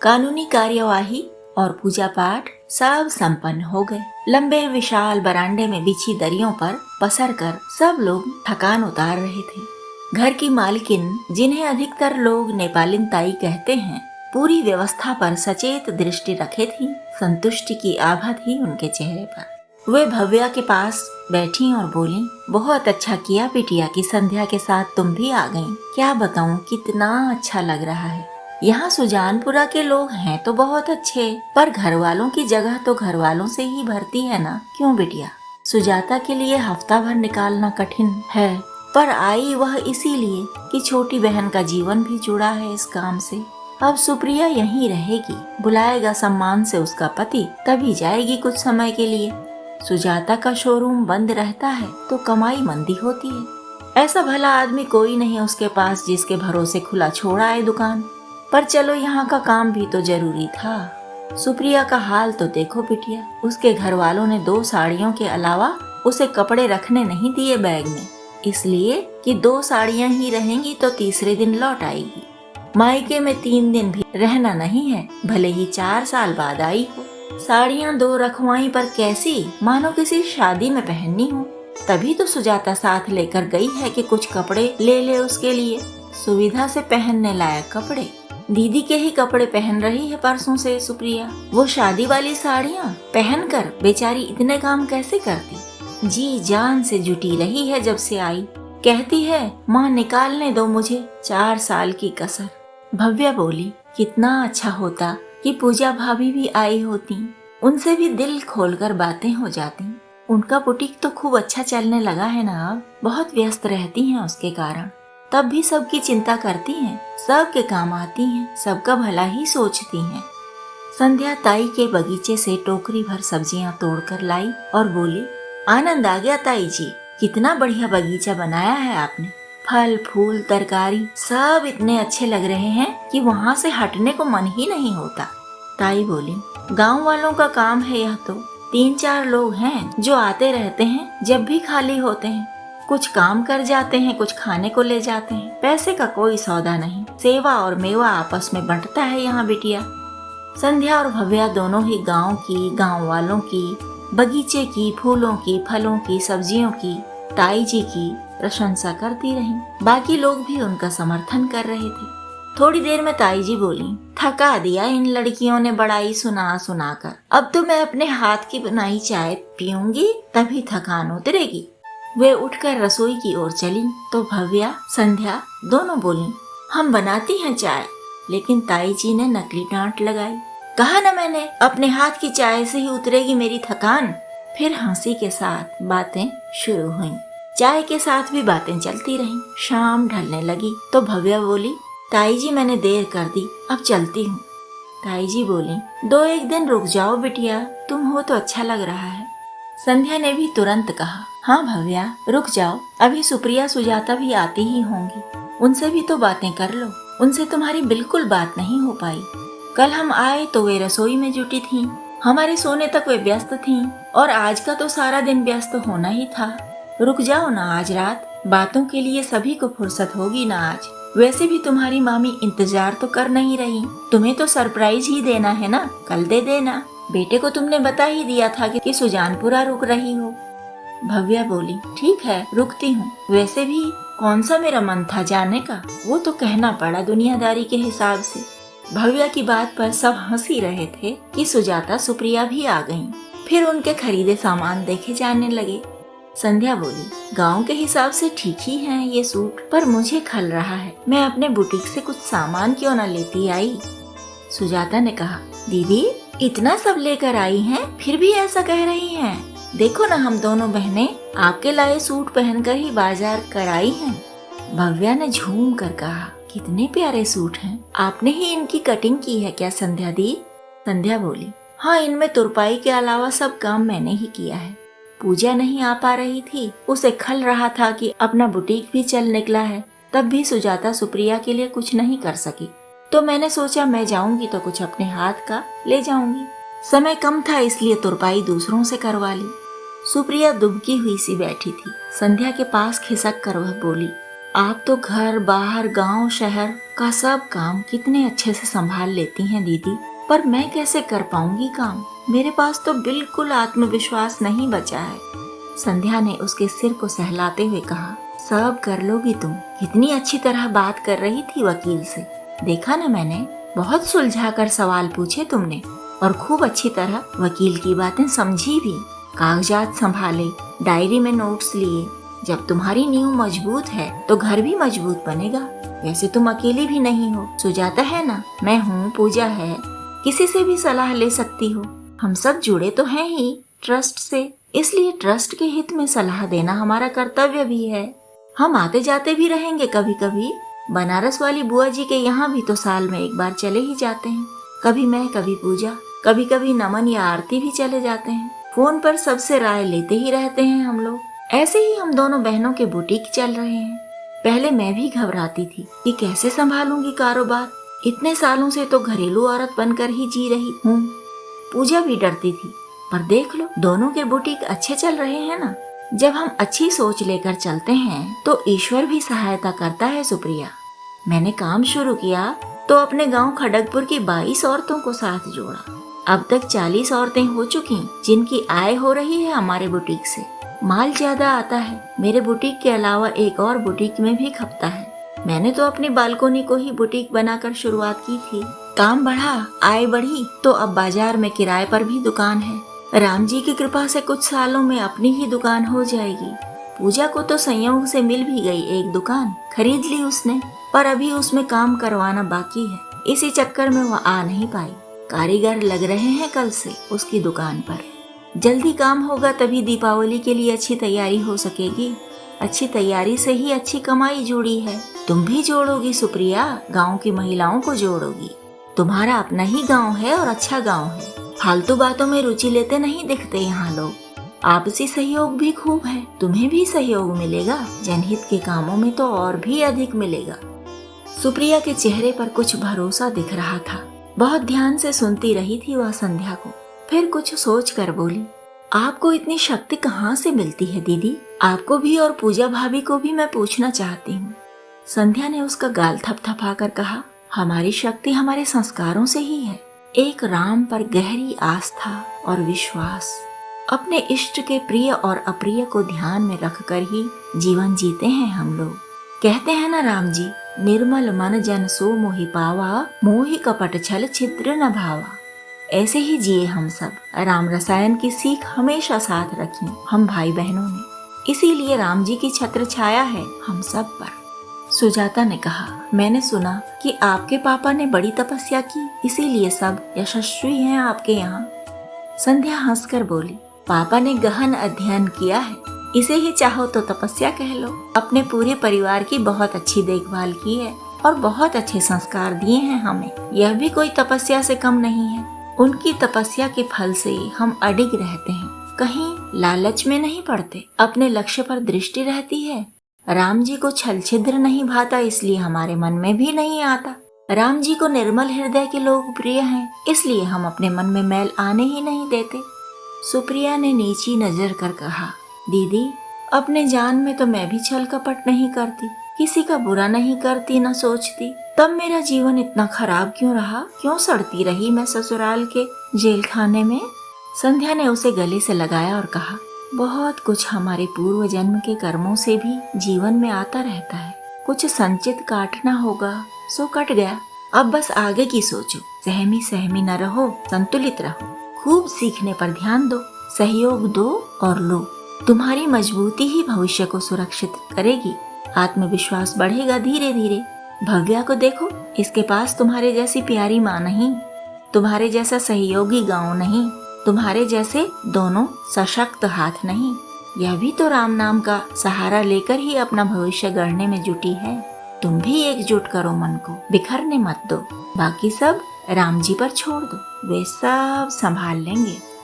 कानूनी कार्यवाही और पूजा पाठ सब संपन्न हो गए। लंबे विशाल बरामदे में बिछी दरियों पर पसर कर सब लोग थकान उतार रहे थे। घर की मालकिन, जिन्हें अधिकतर लोग नेपालिन ताई कहते हैं, पूरी व्यवस्था पर सचेत दृष्टि रखे थी। संतुष्टि की आभा थी उनके चेहरे पर। वे भव्या के पास बैठी और बोली, बहुत अच्छा किया बिटिया कि संध्या के साथ तुम भी आ गईं। क्या बताऊं, कितना अच्छा लग रहा है। यहाँ सुजानपुरा के लोग हैं तो बहुत अच्छे, पर घर वालों की जगह तो घर वालों से ही भरती है ना, क्यों बिटिया? सुजाता के लिए हफ्ता भर निकालना कठिन है, पर आई वह इसीलिए कि छोटी बहन का जीवन भी जुड़ा है इस काम से। अब सुप्रिया यहीं रहेगी, बुलाएगा सम्मान से उसका पति, तभी जाएगी कुछ समय के लिए। सुजाता का शोरूम बंद रहता है तो कमाई मंदी होती है। ऐसा भला आदमी कोई नहीं उसके पास जिसके भरोसे खुला छोड़ा है दुकान। पर चलो, यहाँ का काम भी तो जरूरी था। सुप्रिया का हाल तो देखो बिटिया, उसके घर वालों ने 2 साड़ियों के अलावा उसे कपड़े रखने नहीं दिए बैग में, इसलिए कि 2 साड़ियाँ ही रहेंगी तो तीसरे दिन लौट आएगी। मायके में 3 दिन भी रहना नहीं है, भले ही 4 साल बाद आई हो। साड़ियाँ 2 रखवाई पर कैसी, मानो किसी शादी में पहननी हो। तभी तो सुजाता साथ लेकर गई है कि कुछ कपड़े ले ले उसके लिए, सुविधा से पहनने लायक कपड़े। दीदी के ही कपड़े पहन रही है परसों से सुप्रिया। वो शादी वाली साड़ियाँ पहनकर बेचारी इतने काम कैसे करती। जी जान से जुटी रही है जब से आई। कहती है, माँ निकालने दो मुझे 4 साल की कसर। भव्या बोली, कितना अच्छा होता कि पूजा भाभी भी आई होती, उनसे भी दिल खोलकर बातें हो जाती। उनका बुटीक तो खूब अच्छा चलने लगा है ना अब, बहुत व्यस्त रहती हैं उसके कारण। तब भी सबकी चिंता करती हैं, सबके काम आती हैं, सबका भला ही सोचती हैं। संध्या ताई के बगीचे से टोकरी भर सब्जियां तोड़कर लाई और बोली, आनंद आ गया ताई जी, कितना बढ़िया बगीचा बनाया है आपने। फल फूल तरकारी सब इतने अच्छे लग रहे हैं कि वहाँ से हटने को मन ही नहीं होता। ताई बोली, गांव वालों का काम है यह तो। 3-4 लोग हैं जो आते रहते हैं, जब भी खाली होते हैं कुछ काम कर जाते हैं, कुछ खाने को ले जाते हैं। पैसे का कोई सौदा नहीं, सेवा और मेवा आपस में बंटता है यहाँ बिटिया। संध्या और भव्या दोनों ही गांव की, गांव वालों की, बगीचे की, फूलों की, फलों की, सब्जियों की, ताई जी की प्रशंसा करती रहीं। बाकी लोग भी उनका समर्थन कर रहे थे। थोड़ी देर में ताई जी बोली, थका दिया इन लड़कियों ने बड़ाई सुना सुना कर। अब तो मैं अपने हाथ की बनाई चाय पीऊंगी, तभी थकान उतरेगी। वे उठकर रसोई की ओर चली तो भव्या, संध्या दोनों बोली, हम बनाती हैं चाय। लेकिन ताई जी ने नकली डांट लगाई। कहा ना मैंने, अपने हाथ की चाय से ही उतरेगी मेरी थकान। फिर हंसी के साथ बातें शुरू हुईं। चाय के साथ भी बातें चलती रहीं। शाम ढलने लगी तो भव्या बोली, ताई जी मैंने देर कर दी, अब चलती हूँ। ताई जी बोली, 2-1 दिन रुक जाओ बिटिया, तुम हो तो अच्छा लग रहा है। संध्या ने भी तुरंत कहा, हाँ भव्या रुक जाओ, अभी सुप्रिया सुजाता भी आती ही होंगी, उनसे भी तो बातें कर लो। उनसे तुम्हारी बिल्कुल बात नहीं हो पाई। कल हम आए तो वे रसोई में जुटी थीं, हमारे सोने तक वे व्यस्त थीं, और आज का तो सारा दिन व्यस्त होना ही था। रुक जाओ ना आज रात, बातों के लिए सभी को फुर्सत होगी ना आज। वैसे भी तुम्हारी मामी इंतजार तो कर नहीं रही, तुम्हें तो सरप्राइज ही देना है ना, कल दे देना। बेटे को तुमने बता ही दिया था कि सुजानपुरा रुक रही हो। भव्या बोली, ठीक है रुकती हूँ, वैसे भी कौन सा मेरा मन था जाने का, वो तो कहना पड़ा दुनियादारी के हिसाब से। भव्या की बात पर सब हंस ही रहे थे कि सुजाता सुप्रिया भी आ गईं। फिर उनके खरीदे सामान देखे जाने लगे। संध्या बोली, गांव के हिसाब से ठीक ही है ये सूट, पर मुझे खल रहा है, मैं अपने बुटीक से कुछ सामान क्यों न लेती आई। सुजाता ने कहा, दीदी इतना सब लेकर आई हैं, फिर भी ऐसा कह रही हैं। देखो ना, हम दोनों बहनें आपके लाए सूट पहनकर ही बाजार कर आई हैं। भव्या ने झूम कर कहा, कितने प्यारे सूट हैं, आपने ही इनकी कटिंग की है क्या संध्या दी? संध्या बोली, हाँ इनमें तुरपाई के अलावा सब काम मैंने ही किया है। पूजा नहीं आ पा रही थी, उसे खल रहा था कि अपना बुटीक भी चल निकला है, तब भी सुजाता सुप्रिया के लिए कुछ नहीं कर सकी, तो मैंने सोचा मैं जाऊंगी तो कुछ अपने हाथ का ले जाऊंगी। समय कम था इसलिए तुरपाई दूसरों से करवा ली। सुप्रिया दुबकी हुई सी बैठी थी। संध्या के पास खिसक कर वह बोली, आप तो घर बाहर गांव शहर का सब काम कितने अच्छे से संभाल लेती हैं दीदी, पर मैं कैसे कर पाऊंगी काम? मेरे पास तो बिल्कुल आत्मविश्वास नहीं बचा है। संध्या ने उसके सिर को सहलाते हुए कहा, सब कर लोगी तुम। कितनी अच्छी तरह बात कर रही थी वकील से, देखा ना मैंने। बहुत सुलझा कर सवाल पूछे तुमने और खूब अच्छी तरह वकील की बातें समझी भी। कागजात संभाले, डायरी में नोट्स लिए। जब तुम्हारी नींव मजबूत है तो घर भी मजबूत बनेगा। वैसे तुम अकेली भी नहीं हो, सुजाता है ना, मैं हूँ, पूजा है, किसी से भी सलाह ले सकती हो। हम सब जुड़े तो हैं ही ट्रस्ट से, इसलिए ट्रस्ट के हित में सलाह देना हमारा कर्तव्य भी है। हम आते जाते भी रहेंगे कभी कभी। बनारस वाली बुआ जी के यहाँ भी तो साल में एक बार चले ही जाते हैं। कभी मैं, कभी पूजा, कभी कभी नमन या आरती भी चले जाते हैं। फोन पर सबसे राय लेते ही रहते हैं हम लोग। ऐसे ही हम दोनों बहनों के बुटीक चल रहे हैं। पहले मैं भी घबराती थी कि कैसे संभालूंगी कारोबार। इतने सालों से तो घरेलू औरत बनकर ही जी रही हूँ। पूजा भी डरती थी, पर देख लो दोनों के बुटीक अच्छे चल रहे हैं ना। जब हम अच्छी सोच लेकर चलते हैं तो ईश्वर भी सहायता करता है सुप्रिया। मैंने काम शुरू किया तो अपने गांव खड़गपुर की 22 औरतों को साथ जोड़ा। अब तक 40 औरतें हो चुकी जिनकी आय हो रही है हमारे बुटीक से। माल ज्यादा आता है। मेरे बुटीक के अलावा एक और बुटीक में भी खपता है। मैंने तो अपनी बालकोनी को ही बुटीक बनाकर शुरुआत की थी। काम बढ़ा, आय बढ़ी तो अब बाजार में किराए पर भी दुकान है। राम जी की कृपा से कुछ सालों में अपनी ही दुकान हो जाएगी। पूजा को तो संयोग से मिल भी गई एक दुकान, खरीद ली उसने, पर अभी उसमें काम करवाना बाकी है। इसी चक्कर में वह आ नहीं पाई। कारीगर लग रहे हैं कल से उसकी दुकान पर। जल्दी काम होगा तभी दीपावली के लिए अच्छी तैयारी हो सकेगी। अच्छी तैयारी से ही अच्छी कमाई जुड़ी है। तुम भी जोड़ोगी सुप्रिया, गांव की महिलाओं को जोड़ोगी। तुम्हारा अपना ही गांव है और अच्छा गांव है। फालतू बातों में रुचि लेते नहीं दिखते यहाँ लोग। आपसी सहयोग भी खूब है, तुम्हें भी सहयोग मिलेगा। जनहित के कामों में तो और भी अधिक मिलेगा। सुप्रिया के चेहरे पर कुछ भरोसा दिख रहा था। बहुत ध्यान से सुनती रही थी वह संध्या को। फिर कुछ सोच कर बोली, आपको इतनी शक्ति कहाँ से मिलती है दीदी? आपको भी और पूजा भाभी को भी मैं पूछना चाहती हूँ। संध्या ने उसका गाल थपथपाकर कहा, हमारी शक्ति हमारे संस्कारों से ही है। एक राम पर गहरी आस्था और विश्वास, अपने इष्ट के प्रिय और अप्रिय को ध्यान में रखकर ही जीवन जीते हैं हम लोग। कहते हैं ना राम जी, निर्मल मन जन सो मोहि पावा, मोहि कपट छल छिद्र न भावा। ऐसे ही जिए हम सब। राम रसायन की सीख हमेशा साथ रखी हम भाई बहनों ने। इसीलिए राम जी की छत्र छाया है हम सब पर। सुजाता ने कहा, मैंने सुना कि आपके पापा ने बड़ी तपस्या की, इसीलिए सब यशस्वी हैं आपके यहाँ। संध्या हंसकर बोली, पापा ने गहन अध्ययन किया है, इसे ही चाहो तो तपस्या कह लो। अपने पूरे परिवार की बहुत अच्छी देखभाल की है और बहुत अच्छे संस्कार दिए हैं हमें। यह भी कोई तपस्या से कम नहीं है। उनकी तपस्या के फल से हम अडिग रहते हैं, कहीं लालच में नहीं पड़ते, अपने लक्ष्य पर दृष्टि रहती है। राम जी को छल छिद्र नहीं भाता, इसलिए हमारे मन में भी नहीं आता। राम जी को निर्मल हृदय के लोग प्रिय हैं, इसलिए हम अपने मन में मैल आने ही नहीं देते। सुप्रिया ने नीची नजर कर कहा, दीदी अपने जान में तो मैं भी छल कपट नहीं करती, किसी का बुरा नहीं करती न सोचती। तब मेरा जीवन इतना खराब क्यों रहा? क्यों सड़ती रही मैं ससुराल के जेल खाने में? संध्या ने उसे गले से लगाया और कहा, बहुत कुछ हमारे पूर्व जन्म के कर्मों से भी जीवन में आता रहता है। कुछ संचित काटना होगा सो कट गया। अब बस आगे की सोचो। सहमी सहमी न रहो, संतुलित रहो। खूब सीखने पर ध्यान दो, सहयोग दो और लो। तुम्हारी मजबूती ही भविष्य को सुरक्षित करेगी। आत्मविश्वास बढ़ेगा धीरे धीरे। भव्या को देखो, इसके पास तुम्हारे जैसी प्यारी माँ नहीं, तुम्हारे जैसा सहयोगी गांव नहीं, तुम्हारे जैसे दोनों सशक्त हाथ नहीं। यह भी तो राम नाम का सहारा लेकर ही अपना भविष्य गढ़ने में जुटी है। तुम भी एकजुट करो मन को, बिखरने मत दो। बाकी सब राम जी पर छोड़ दो, वे सब संभाल लेंगे।